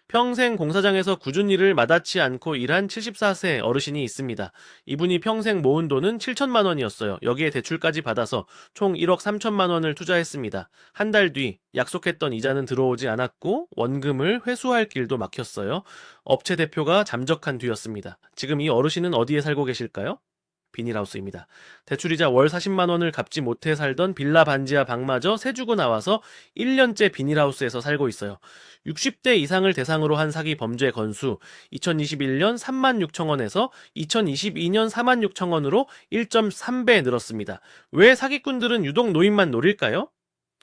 평생 공사장에서 꾸준히 일을 마다치 않고 일한 74세 어르신이 있습니다. 이분이 평생 모은 돈은 7천만 원이었어요. 여기에 대출까지 받아서 총 1억 3천만 원을 투자했습니다. 한 달 뒤 약속했던 이자는 들어오지 않았고 원금을 회수할 길도 막혔어요. 업체 대표가 잠적한 뒤였습니다. 지금 이 어르신은 어디에 살고 계실까요? 비닐하우스입니다. 대출이자 월 40만 원을 갚지 못해 살던 빌라 반지하 방마저 새 주고 나와서 1년째 비닐하우스에서 살고 있어요. 60대 이상을 대상으로 한 사기 범죄 건수 2021년 3만 6천 원에서 2022년 4만 6천 원으로 1.3배 늘었습니다. 왜 사기꾼들은 유독 노인만 노릴까요?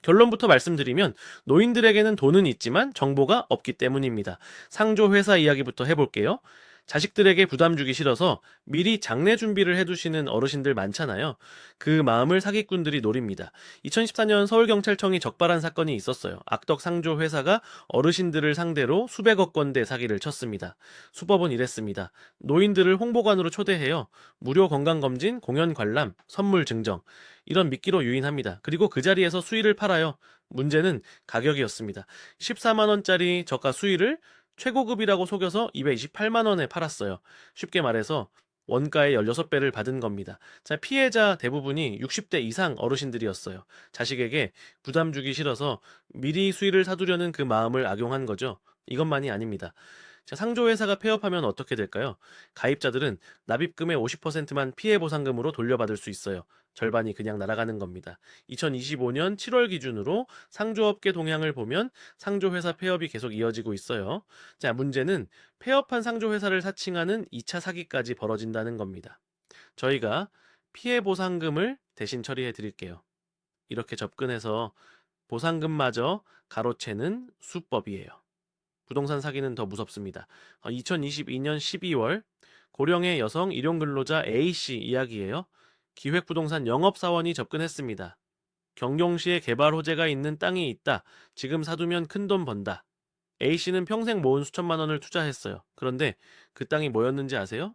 결론부터 말씀드리면 노인들에게는 돈은 있지만 정보가 없기 때문입니다. 상조 회사 이야기부터 해볼게요. 자식들에게 부담 주기 싫어서 미리 장례 준비를 해두시는 어르신들 많잖아요. 그 마음을 사기꾼들이 노립니다. 2014년 서울경찰청이 적발한 사건이 있었어요. 악덕 상조 회사가 어르신들을 상대로 수백억 원대 사기를 쳤습니다. 수법은 이랬습니다. 노인들을 홍보관으로 초대해요. 무료 건강검진, 공연 관람, 선물 증정. 이런 미끼로 유인합니다. 그리고 그 자리에서 수의를 팔아요. 문제는 가격이었습니다. 14만 원짜리 저가 수의를 최고급이라고 속여서 228만 원에 팔았어요. 쉽게 말해서 원가의 16배를 받은 겁니다. 자, 피해자 대부분이 60대 이상 어르신들이었어요. 자식에게 부담 주기 싫어서 미리 수의를 사두려는 그 마음을 악용한 거죠. 이것만이 아닙니다. 자, 상조회사가 폐업하면 어떻게 될까요? 가입자들은 납입금의 50%만 피해보상금으로 돌려받을 수 있어요. 절반이 그냥 날아가는 겁니다. 2025년 7월 기준으로 상조업계 동향을 보면 상조회사 폐업이 계속 이어지고 있어요. 자, 문제는 폐업한 상조회사를 사칭하는 2차 사기까지 벌어진다는 겁니다. 저희가 피해보상금을 대신 처리해 드릴게요. 이렇게 접근해서 보상금마저 가로채는 수법이에요. 부동산 사기는 더 무섭습니다. 2022년 12월 고령의 여성 일용근로자 A씨 이야기예요. 기획부동산 영업사원이 접근했습니다. 경룡시에 개발 호재가 있는 땅이 있다. 지금 사두면 큰돈 번다. A씨는 평생 모은 수천만 원을 투자했어요. 그런데 그 땅이 뭐였는지 아세요?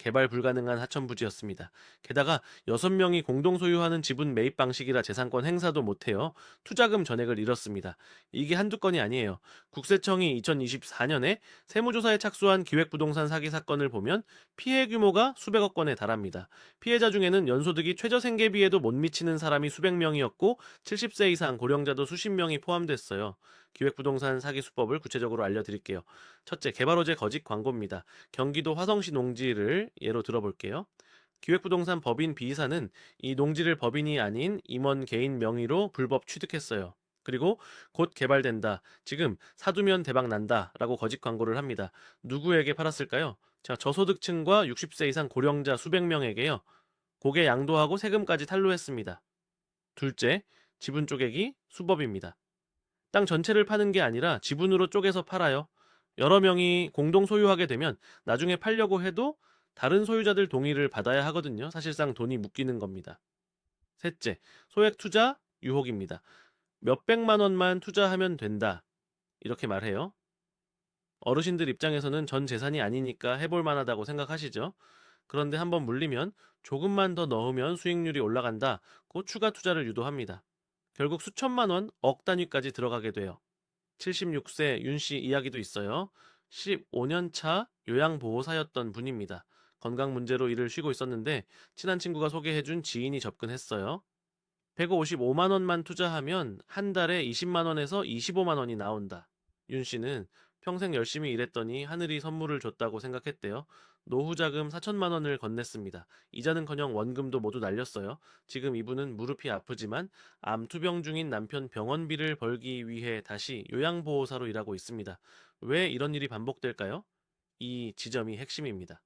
개발 불가능한 하천부지였습니다. 게다가 6명이 공동 소유하는 지분 매입 방식이라 재산권 행사도 못해요. 투자금 전액을 잃었습니다. 이게 한두 건이 아니에요. 국세청이 2024년에 세무조사에 착수한 기획부동산 사기 사건을 보면 피해 규모가 수백억 원에 달합니다. 피해자 중에는 연소득이 최저생계비에도 못 미치는 사람이 수백 명이었고 70세 이상 고령자도 수십 명이 포함됐어요. 기획부동산 사기 수법을 구체적으로 알려드릴게요. 첫째, 개발호재 거짓 광고입니다. 경기도 화성시 농지를 예로 들어볼게요. 기획부동산 법인 B사는 이 농지를 법인이 아닌 임원 개인 명의로 불법 취득했어요. 그리고 곧 개발된다. 지금 사두면 대박 난다. 라고 거짓 광고를 합니다. 누구에게 팔았을까요? 자, 저소득층과 60세 이상 고령자 수백 명에게요. 고개 양도하고 세금까지 탈루했습니다. 둘째, 지분 쪼개기 수법입니다. 땅 전체를 파는 게 아니라 지분으로 쪼개서 팔아요. 여러 명이 공동 소유하게 되면 나중에 팔려고 해도 다른 소유자들 동의를 받아야 하거든요. 사실상 돈이 묶이는 겁니다. 셋째, 소액 투자 유혹입니다. 몇백만 원만 투자하면 된다. 이렇게 말해요. 어르신들 입장에서는 전 재산이 아니니까 해볼 만하다고 생각하시죠? 그런데 한번 물리면 조금만 더 넣으면 수익률이 올라간다고 추가 투자를 유도합니다. 결국 수천만 원, 억 단위까지 들어가게 돼요. 76세 윤 씨 이야기도 있어요. 15년 차 요양보호사였던 분입니다. 건강 문제로 일을 쉬고 있었는데 친한 친구가 소개해준 지인이 접근했어요. 155만 원만 투자하면 한 달에 20만 원에서 25만 원이 나온다. 윤 씨는 평생 열심히 일했더니 하늘이 선물을 줬다고 생각했대요. 노후 자금 4천만 원을 건넸습니다. 이자는커녕 원금도 모두 날렸어요. 지금 이분은 무릎이 아프지만 암 투병 중인 남편 병원비를 벌기 위해 다시 요양보호사로 일하고 있습니다. 왜 이런 일이 반복될까요? 이 지점이 핵심입니다.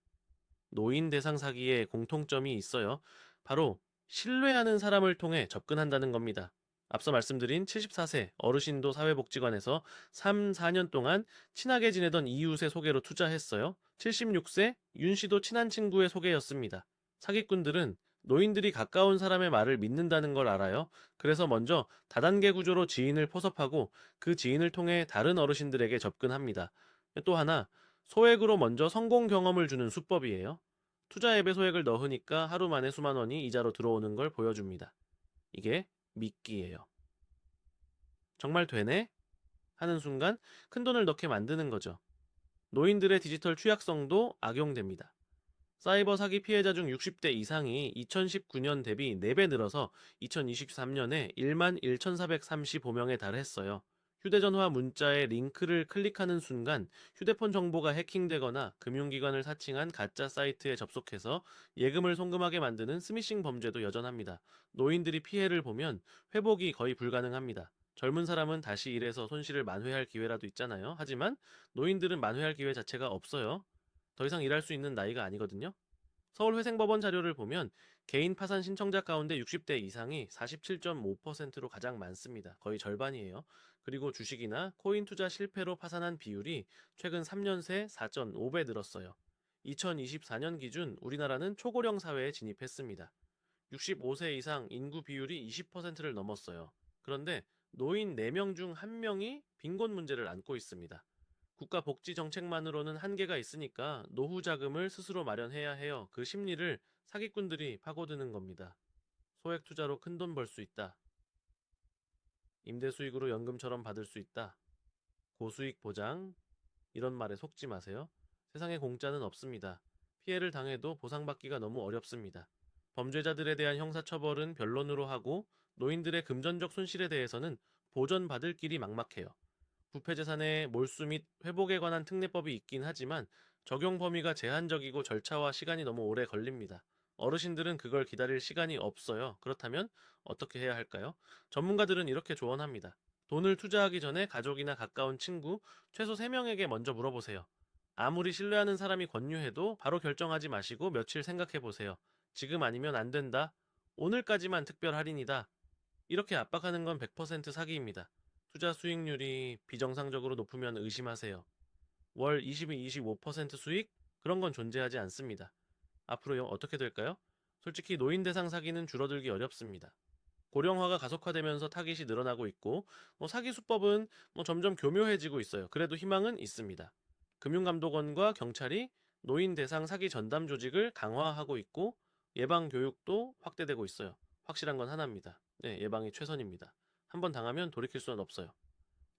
노인 대상 사기에 공통점이 있어요. 바로 신뢰하는 사람을 통해 접근한다는 겁니다. 앞서 말씀드린 74세 어르신도 사회복지관에서 3, 4년 동안 친하게 지내던 이웃의 소개로 투자했어요. 76세 윤 씨도 친한 친구의 소개였습니다. 사기꾼들은 노인들이 가까운 사람의 말을 믿는다는 걸 알아요. 그래서 먼저 다단계 구조로 지인을 포섭하고 그 지인을 통해 다른 어르신들에게 접근합니다. 또 하나, 소액으로 먼저 성공 경험을 주는 수법이에요. 투자 앱에 소액을 넣으니까 하루 만에 수만 원이 이자로 들어오는 걸 보여줍니다. 이게 미끼예요. 정말 되네? 하는 순간 큰돈을 넣게 만드는 거죠. 노인들의 디지털 취약성도 악용됩니다. 사이버 사기 피해자 중 60대 이상이 2019년 대비 4배 늘어서 2023년에 1만 1,435명에 달했어요. 휴대전화 문자에 링크를 클릭하는 순간 휴대폰 정보가 해킹되거나 금융기관을 사칭한 가짜 사이트에 접속해서 예금을 송금하게 만드는 스미싱 범죄도 여전합니다. 노인들이 피해를 보면 회복이 거의 불가능합니다. 젊은 사람은 다시 일해서 손실을 만회할 기회라도 있잖아요. 하지만 노인들은 만회할 기회 자체가 없어요. 더 이상 일할 수 있는 나이가 아니거든요. 서울회생법원 자료를 보면 개인 파산 신청자 가운데 60대 이상이 47.5%로 가장 많습니다. 거의 절반이에요. 그리고 주식이나 코인 투자 실패로 파산한 비율이 최근 3년 새 4.5배 늘었어요. 2024년 기준 우리나라는 초고령 사회에 진입했습니다. 65세 이상 인구 비율이 20%를 넘었어요. 그런데 노인 4명 중 1명이 빈곤 문제를 안고 있습니다. 국가 복지 정책만으로는 한계가 있으니까 노후 자금을 스스로 마련해야 해요. 그 심리를 사기꾼들이 파고드는 겁니다. 소액 투자로 큰돈 벌 수 있다. 임대 수익으로 연금처럼 받을 수 있다. 고수익 보장. 이런 말에 속지 마세요. 세상에 공짜는 없습니다. 피해를 당해도 보상받기가 너무 어렵습니다. 범죄자들에 대한 형사처벌은 변론으로 하고 노인들의 금전적 손실에 대해서는 보전받을 길이 막막해요. 부패재산의 몰수 및 회복에 관한 특례법이 있긴 하지만 적용 범위가 제한적이고 절차와 시간이 너무 오래 걸립니다. 어르신들은 그걸 기다릴 시간이 없어요. 그렇다면 어떻게 해야 할까요? 전문가들은 이렇게 조언합니다. 돈을 투자하기 전에 가족이나 가까운 친구, 최소 3명에게 먼저 물어보세요. 아무리 신뢰하는 사람이 권유해도 바로 결정하지 마시고 며칠 생각해 보세요. 지금 아니면 안 된다. 오늘까지만 특별 할인이다. 이렇게 압박하는 건 100% 사기입니다. 투자 수익률이 비정상적으로 높으면 의심하세요. 월 22-25% 수익? 그런 건 존재하지 않습니다. 앞으로 어떻게 될까요? 솔직히 노인 대상 사기는 줄어들기 어렵습니다. 고령화가 가속화되면서 타깃이 늘어나고 있고, 사기 수법은 점점 교묘해지고 있어요. 그래도 희망은 있습니다. 금융감독원과 경찰이 노인 대상 사기 전담 조직을 강화하고 있고, 예방 교육도 확대되고 있어요. 확실한 건 하나입니다. 네, 예방이 최선입니다. 한번 당하면 돌이킬 수는 없어요.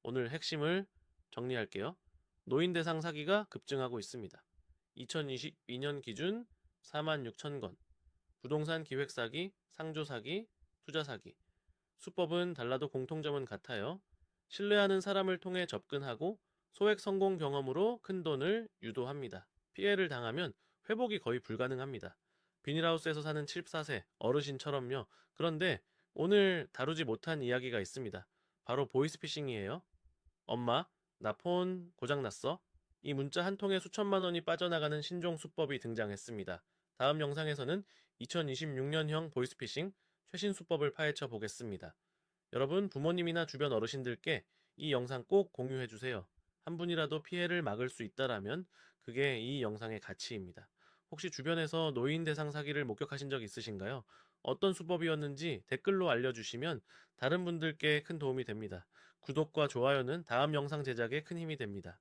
오늘 핵심을 정리할게요. 노인 대상 사기가 급증하고 있습니다. 2022년 기준 46,000건. 부동산 기획 사기, 상조 사기, 투자 사기. 수법은 달라도 공통점은 같아요. 신뢰하는 사람을 통해 접근하고 소액 성공 경험으로 큰 돈을 유도합니다. 피해를 당하면 회복이 거의 불가능합니다. 비닐하우스에서 사는 74세 어르신처럼요. 그런데 오늘 다루지 못한 이야기가 있습니다. 바로 보이스피싱이에요. 엄마, 나 폰 고장났어. 이 문자 한 통에 수천만 원이 빠져나가는 신종 수법이 등장했습니다. 다음 영상에서는 2026년형 보이스피싱 최신 수법을 파헤쳐 보겠습니다. 여러분, 부모님이나 주변 어르신들께 이 영상 꼭 공유해 주세요. 한 분이라도 피해를 막을 수 있다라면 그게 이 영상의 가치입니다. 혹시 주변에서 노인 대상 사기를 목격하신 적 있으신가요? 어떤 수법이었는지 댓글로 알려주시면 다른 분들께 큰 도움이 됩니다. 구독과 좋아요는 다음 영상 제작에 큰 힘이 됩니다.